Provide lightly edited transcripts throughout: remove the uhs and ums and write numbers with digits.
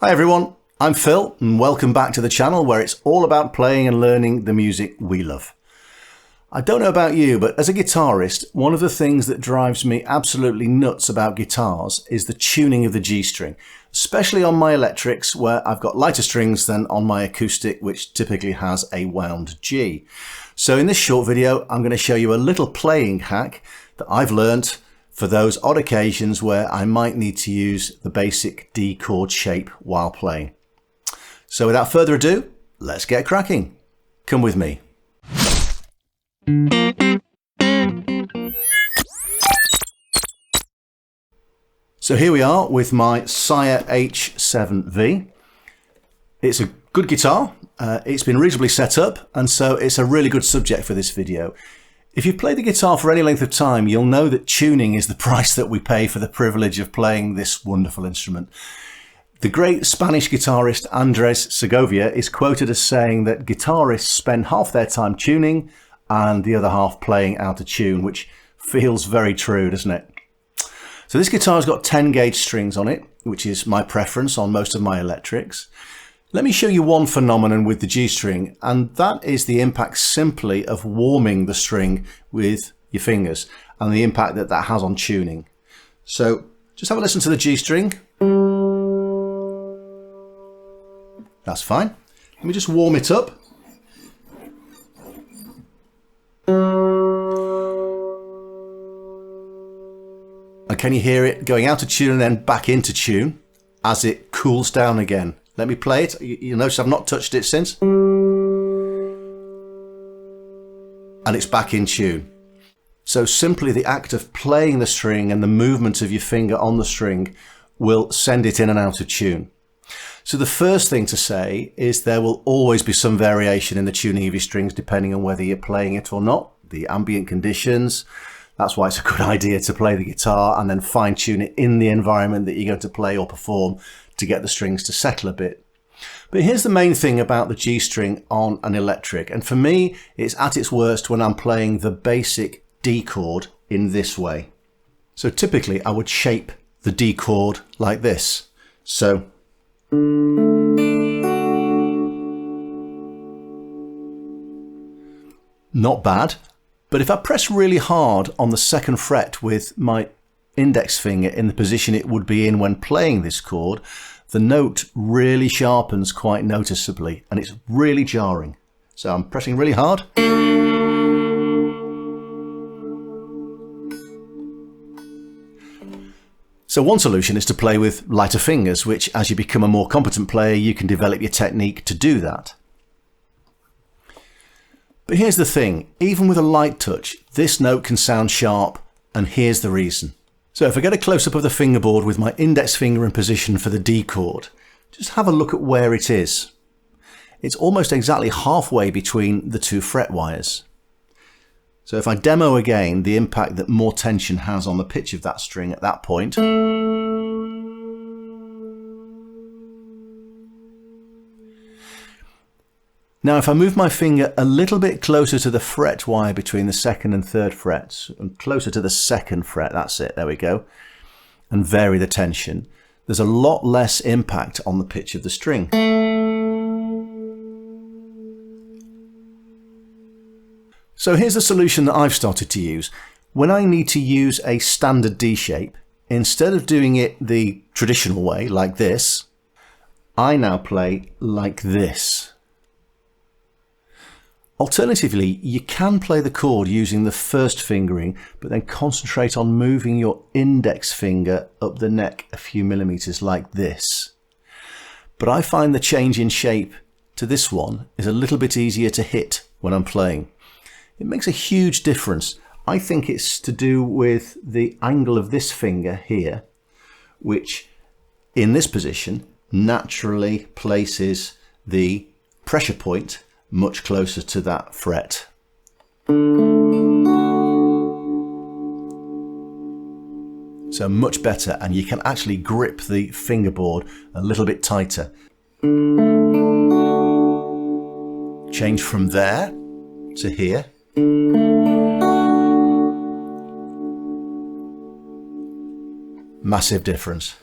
Hi everyone, I'm Phil and welcome back to the channel where it's all about playing and learning the music we love. I don't know about you, but as a guitarist, one of the things that drives me absolutely nuts about guitars is the tuning of the G string, especially on my electrics where I've got lighter strings than on my acoustic, which typically has a wound G. So in this short video, I'm going to show you a little playing hack that I've learnt for those odd occasions where I might need to use the basic D chord shape while playing. So without further ado, let's get cracking. Come with me. So here we are with my Sire H7V. It's a good guitar, it's been reasonably set up, and so it's a really good subject for this video. If you've played the guitar for any length of time, you'll know that tuning is the price that we pay for the privilege of playing this wonderful instrument. The great Spanish guitarist Andres Segovia is quoted as saying that guitarists spend half their time tuning and the other half playing out of tune, which feels very true, doesn't it? So this guitar's got 10 gauge strings on it, which is my preference on most of my electrics. Let me show you one phenomenon with the G string, and that is the impact simply of warming the string with your fingers and the impact that that has on tuning. So just have a listen to the G string. That's fine. Let me just warm it up. And can you hear it going out of tune and then back into tune as it cools down again? Let me play it. You'll notice I've not touched it since. And it's back in tune. So simply the act of playing the string and the movement of your finger on the string will send it in and out of tune. So the first thing to say is there will always be some variation in the tuning of your strings depending on whether you're playing it or not, the ambient conditions. That's why it's a good idea to play the guitar and then fine tune it in the environment that you're going to play or perform to get the strings to settle a bit. But here's the main thing about the G string on an electric, and for me it's at its worst when I'm playing the basic D chord in this way. So typically I would shape the D chord like this. So not bad, but if I press really hard on the second fret with my index finger in the position it would be in when playing this chord, the note really sharpens quite noticeably and it's really jarring. So I'm pressing really hard. So one solution is to play with lighter fingers, which as you become a more competent player you can develop your technique to do that. But here's the thing, even with a light touch, this note can sound sharp, and here's the reason. So if I get a close-up of the fingerboard with my index finger in position for the D chord, just have a look at where it is. It's almost exactly halfway between the two fret wires. So if I demo again the impact that more tension has on the pitch of that string at that point, now if I move my finger a little bit closer to the fret wire between the second and third frets, and closer to the second fret, that's it, there we go, and vary the tension, there's a lot less impact on the pitch of the string. So here's the solution that I've started to use. When I need to use a standard D shape, instead of doing it the traditional way, like this, I now play like this. Alternatively, you can play the chord using the first fingering, but then concentrate on moving your index finger up the neck a few millimeters like this. But I find the change in shape to this one is a little bit easier to hit when I'm playing. It makes a huge difference. I think it's to do with the angle of this finger here, which in this position naturally places the pressure point much closer to that fret. So much better, and you can actually grip the fingerboard a little bit tighter. Change from there to here. Massive difference.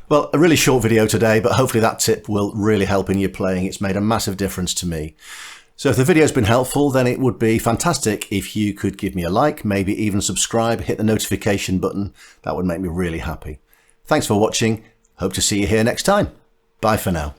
Well, a really short video today, but hopefully that tip will really help in your playing. It's made a massive difference to me. So if the video's been helpful, then it would be fantastic if you could give me a like, maybe even subscribe, hit the notification button. That would make me really happy. Thanks for watching. Hope to see you here next time. Bye for now.